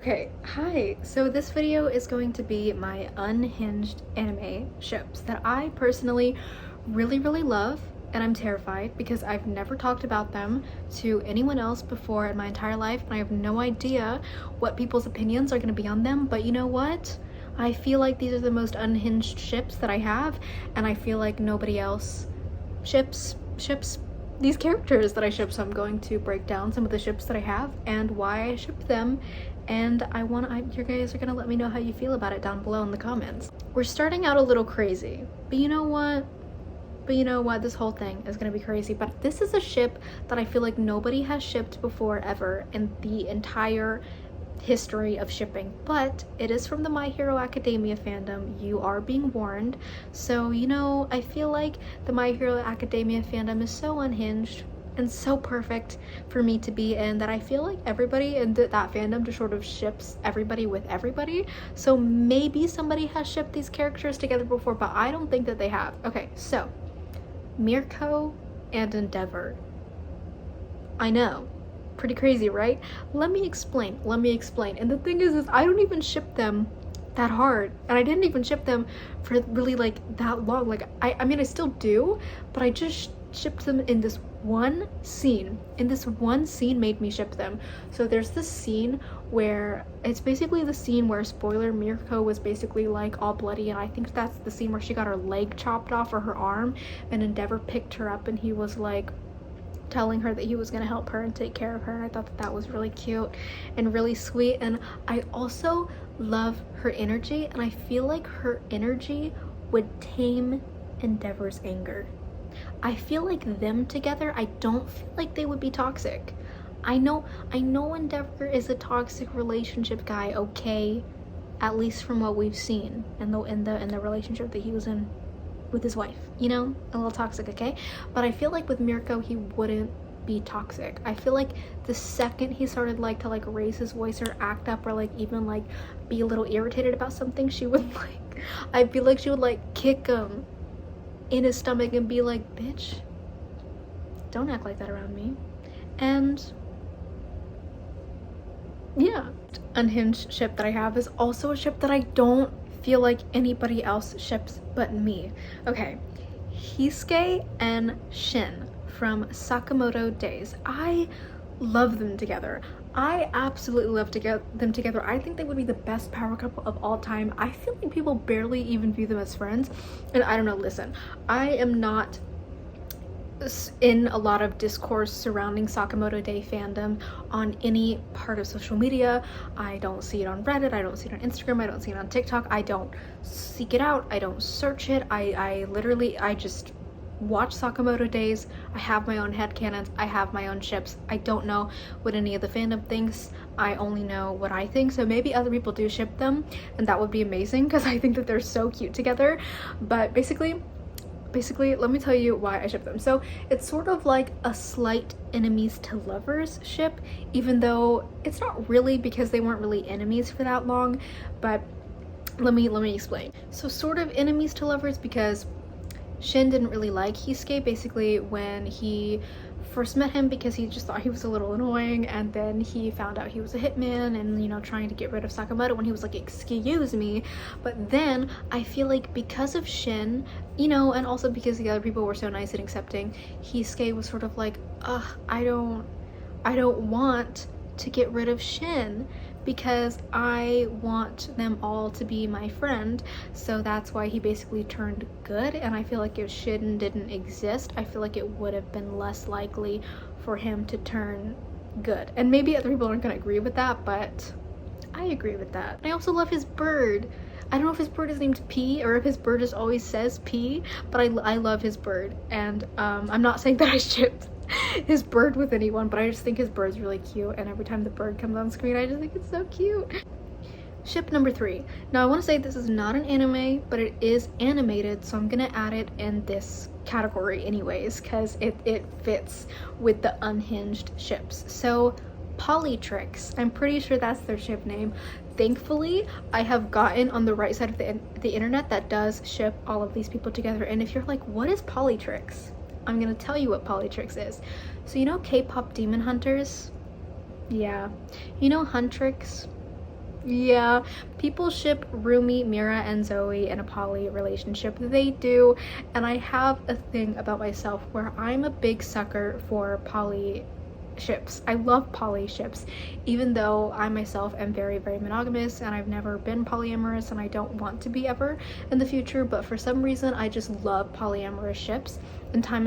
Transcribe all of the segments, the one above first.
Okay, hi. So this video is going to be my unhinged anime ships that I personally really love, and I'm terrified because I've never talked about them to anyone else before in my entire life, and I have no idea what people's opinions are going to be on them. But you know what? I feel like these are the most unhinged ships that I have, and I feel like nobody else ships these characters that I ship. So I'm going to break down some of the ships that I have and why I ship them, and you guys are gonna let me know how you feel about it down below in the comments. We're starting out a little crazy, but you know what? This whole thing is gonna be crazy. But this is a ship that I feel like nobody has shipped before ever in the entire history of shipping, but it is from the My Hero Academia fandom. You are being warned. So I feel like the My Hero Academia fandom is so unhinged and so perfect for me to be in that I feel like everybody in that fandom just sort of ships everybody with everybody. So maybe somebody has shipped these characters together before, but I don't think that they have. Okay, so Mirko and Endeavor. I know, pretty crazy, right? Let me explain. And the thing is I don't even ship them that hard, and I didn't even ship them for really like that long. Like I mean I still do, but I just shipped them in this one scene. Made me ship them. So there's this scene where it's basically the scene where, spoiler, Mirko was basically like all bloody, and I think that's the scene where she got her leg chopped off or her arm, and Endeavor picked her up and he was like telling her that he was going to help her and take care of her, and I thought that was really cute and really sweet. And I also love her energy, and I feel like her energy would tame Endeavor's anger. I feel like them together, I don't feel like they would be toxic. I know Endeavor is a toxic relationship guy, okay, at least from what we've seen in the relationship that he was in with his wife, a little toxic, okay? But I feel like with Mirko, he wouldn't be toxic. I feel like the second he started to raise his voice or act up or even be a little irritated about something, she would I feel like she would kick him in his stomach and be like, bitch, don't act like that around me. And yeah, unhinged ship that I have is also a ship that I don't feel like anybody else ships but me. Okay, Hisuke and Shin from Sakamoto Days. I love them together. I absolutely love them together. I think they would be the best power couple of all time. I feel like people barely even view them as friends, and I don't know, listen, I am not in a lot of discourse surrounding Sakamoto Day fandom on any part of social media. I don't see it on Reddit, I don't see it on Instagram, I don't see it on TikTok, I don't seek it out, I don't search it. I literally just watch Sakamoto Days. I have my own headcanons, I have my own ships. I don't know what any of the fandom thinks, I only know what I think. So maybe other people do ship them, and that would be amazing because I think that they're so cute together. But basically let me tell you why I ship them. So it's sort of like a slight enemies to lovers ship, even though it's not really, because they weren't really enemies for that long. But let me explain. So sort of enemies to lovers because Shin didn't really like Hisuke basically when he first met him, because he just thought he was a little annoying, and then he found out he was a hitman and trying to get rid of Sakamoto when he was like, excuse me. But then I feel like because of Shin, and also because the other people were so nice and accepting, Hisuke was sort of like, I don't want to get rid of Shin because I want them all to be my friend. So that's why he basically turned good. And I feel like if Shin didn't exist, I feel like it would have been less likely for him to turn good. And maybe other people aren't gonna agree with that, but I agree with that. I also love his bird. I don't know if his bird is named P or if his bird just always says P, but I love his bird. And I'm not saying that I shipped his bird with anyone, but I just think his bird's really cute, and every time the bird comes on screen I just think it's so cute. Ship number 3. Now I want to say this is not an anime, but it is animated, so I'm gonna add it in this category anyways because it fits with the unhinged ships. So Polytrix, I'm pretty sure that's their ship name. Thankfully, I have gotten on the right side of the internet that does ship all of these people together. And if you're like, what is Polytrix? I'm gonna tell you what Polytrix is. So K-pop demon hunters? Yeah. Huntrix? Yeah, people ship Rumi, Mira, and Zoe in a poly relationship. They do, and I have a thing about myself where I'm a big sucker for poly ships. I love poly ships, even though I myself am very, very monogamous and I've never been polyamorous and I don't want to be ever in the future, but for some reason I just love polyamorous ships. And time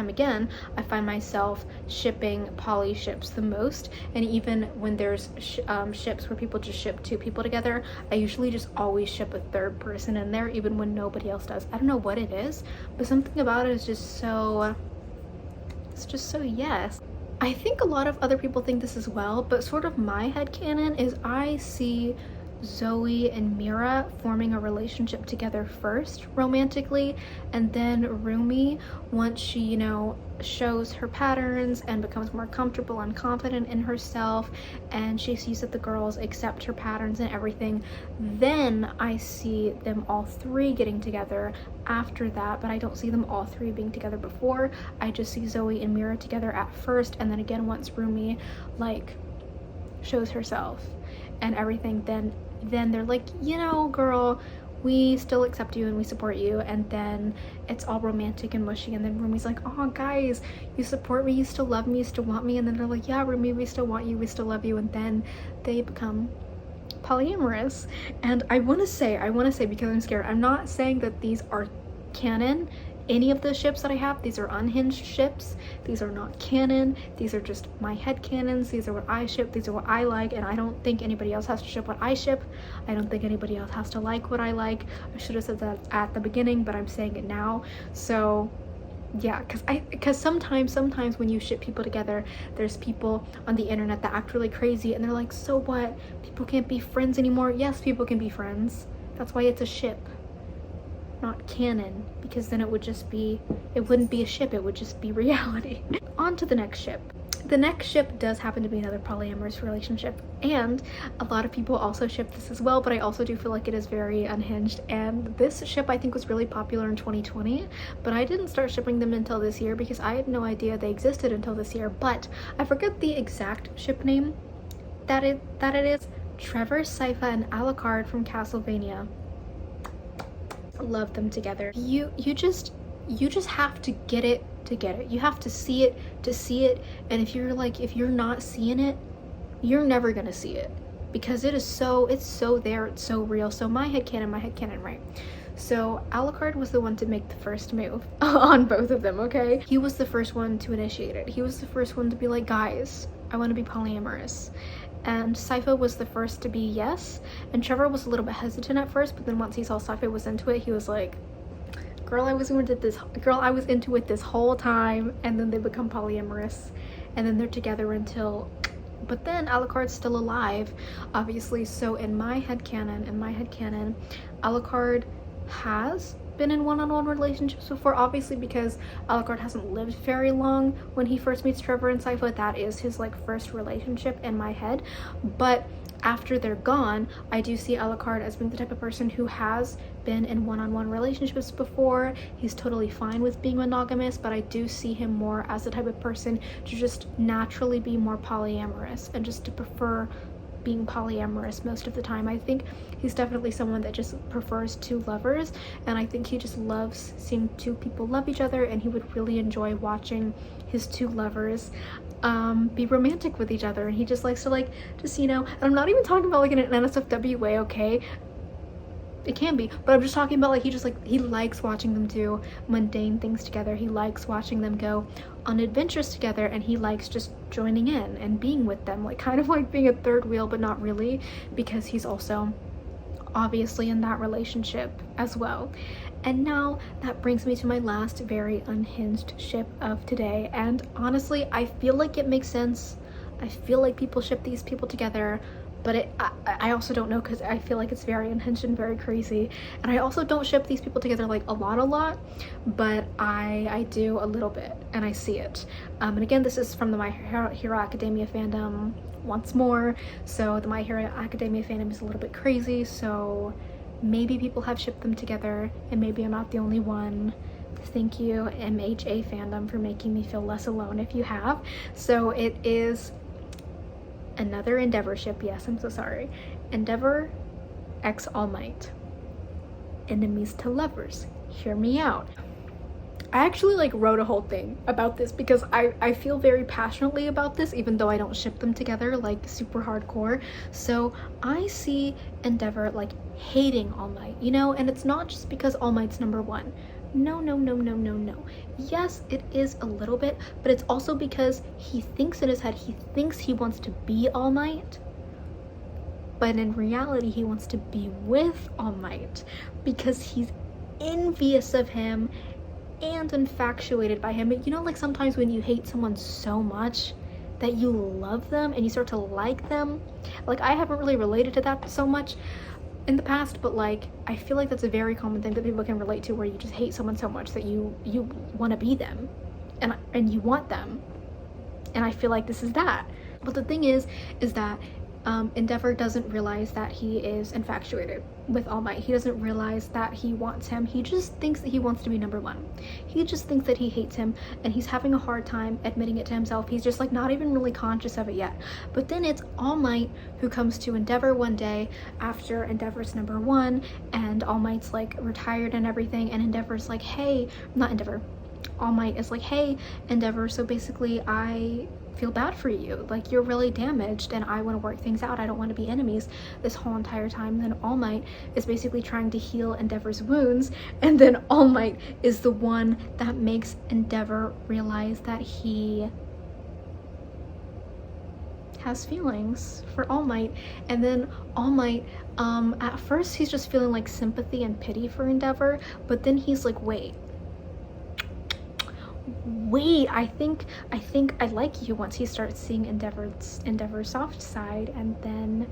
again, I find myself shipping poly ships the most. And even when there's ships where people just ship two people together, I usually just always ship a third person in there, even when nobody else does. I don't know what it is, but something about it is just so, it's just so yes. I think a lot of other people think this as well, but sort of my headcanon is I see Zoe and Mira forming a relationship together first romantically, and then Rumi, once she, you know, shows her patterns and becomes more comfortable and confident in herself, and she sees that the girls accept her patterns and everything, then I see them all three getting together after that. But I don't see them all three being together before. I just see Zoe and Mira together at first, and then again once Rumi like shows herself and everything, then they're like, you know, girl, we still accept you and we support you, and then it's all romantic and mushy, and then Rumi's like, oh guys, you support me, you still love me, you still want me, and then they're like, yeah Rumi, we still want you, we still love you, and then they become polyamorous. And I want to say because I'm scared, I'm not saying that these are canon. Any of the ships that I have, these are unhinged ships. These are not canon. These are just my headcanons. These are what I ship. These are what I like, and I don't think anybody else has to ship what I ship. I don't think anybody else has to like what I like. I should have said that at the beginning, but I'm saying it now. So yeah, because sometimes when you ship people together, there's people on the internet that act really crazy, and they're like, so what? People can't be friends anymore. Yes, people can be friends. That's why it's a ship, not canon, because then it wouldn't be a ship, it would just be reality. On to the next ship. The next ship does happen to be another polyamorous relationship, and a lot of people also ship this as well, but I also do feel like it is very unhinged. And this ship I think was really popular in 2020, but I didn't start shipping them until this year because I had no idea they existed until this year. But I forget the exact ship name that it is. Trevor, Sypha, and Alucard from Castlevania. Love them together. You just have to get it to get it. You have to see it to see it, and if you're not seeing it, you're never gonna see it, because it's so there, it's so real. So my headcanon, right? So Alucard was the one to make the first move on both of them, okay? He was the first one to initiate it. He was the first one to be like, guys, I want to be polyamorous. And Sypha was the first to be yes, and Trevor was a little bit hesitant at first, but then once he saw Sypha was into it, he was like, girl, I was into it this whole time. And then they become polyamorous, and then they're together until, but then Alucard's still alive, obviously. So in my headcanon, Alucard has been in one-on-one relationships before, obviously, because Alucard hasn't lived very long when he first meets Trevor and Sypha. That is his like first relationship in my head. But after they're gone, I do see Alucard as being the type of person who has been in one-on-one relationships before. He's totally fine with being monogamous, but I do see him more as the type of person to just naturally be more polyamorous and just to prefer being polyamorous most of the time. I think he's definitely someone that just prefers two lovers, and I think he just loves seeing two people love each other, and he would really enjoy watching his two lovers be romantic with each other. And he just likes to you know, and I'm not even talking about like in an NSFW way, okay? It can be, but I'm just talking about like he likes watching them do mundane things together. He likes watching them go on adventures together, and he likes just joining in and being with them, like kind of like being a third wheel, but not really, because he's also obviously in that relationship as well. And now that brings me to my last very unhinged ship of today, and honestly I feel like it makes sense. I feel like people ship these people together, but I also don't know, because I feel like it's very unhinged and very crazy. And I also don't ship these people together like a lot, but I do a little bit, and I see it. And again, this is from the My Hero Academia fandom once more. So the My Hero Academia fandom is a little bit crazy, so maybe people have shipped them together, and maybe I'm not the only one. Thank you, MHA fandom, for making me feel less alone if you have. So it is another Endeavor ship. Yes, I'm so sorry. Endeavor x All Might. Enemies to lovers. Hear me out. I actually like wrote a whole thing about this because I feel very passionately about this, even though I don't ship them together like super hardcore. So I see Endeavor like hating All Might, you know, and it's not just because All Might's number one. No, no, no, no, no, no. Yes, it is a little bit, but it's also because he thinks in his head, he thinks he wants to be All Might, but in reality he wants to be with All Might because he's envious of him and infatuated by him. You know, like sometimes when you hate someone so much that you love them and you start to like them. Like I haven't really related to that so much in the past, but like I feel like that's a very common thing that people can relate to, where you just hate someone so much that you want to be them and you want them. And I feel like this is that. But the thing is that Endeavor doesn't realize that he is infatuated with All Might. He doesn't realize that he wants him. He just thinks that he wants to be number one. He just thinks that he hates him, and he's having a hard time admitting it to himself. He's just like not even really conscious of it yet. But then it's All Might who comes to Endeavor one day after Endeavor's number one, and All Might's like retired and everything, and Endeavor's like, hey, not Endeavor, All Might is like, hey, Endeavor, so basically I feel bad for you, like you're really damaged and I want to work things out. I don't want to be enemies this whole entire time. Then All Might is basically trying to heal Endeavor's wounds, and then All Might is the one that makes Endeavor realize that he has feelings for All Might. And then All Might, at first he's just feeling like sympathy and pity for Endeavor, but then he's like, wait, I think I like you, once he starts seeing Endeavor's soft side. And then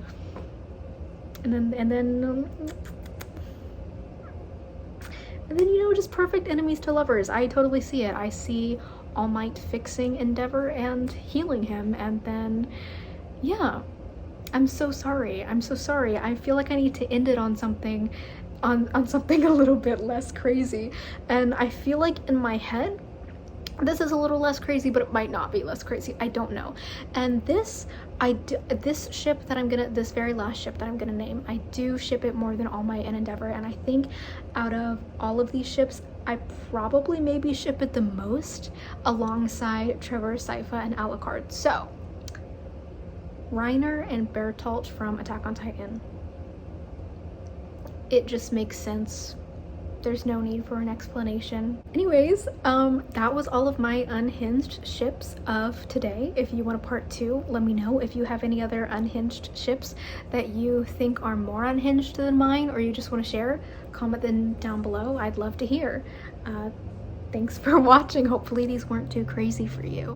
you know, just perfect enemies to lovers. I totally see it. I see All Might fixing Endeavor and healing him, and then yeah, I'm so sorry. I feel like I need to end it on something on something a little bit less crazy, and I feel like in my head this is a little less crazy, but it might not be less crazy. I don't know. And this ship that I'm gonna, this very last ship that I'm gonna name, I do ship it more than All Might and Endeavor. And I think out of all of these ships, I probably maybe ship it the most alongside Trevor, Sypha, and Alucard. So, Reiner and Bertolt from Attack on Titan. It just makes sense. There's no need for an explanation. Anyways, that was all of my unhinged ships of today. If you want a part 2, let me know. If you have any other unhinged ships that you think are more unhinged than mine, or you just want to share, comment them down below. I'd love to hear. Thanks for watching. Hopefully these weren't too crazy for you.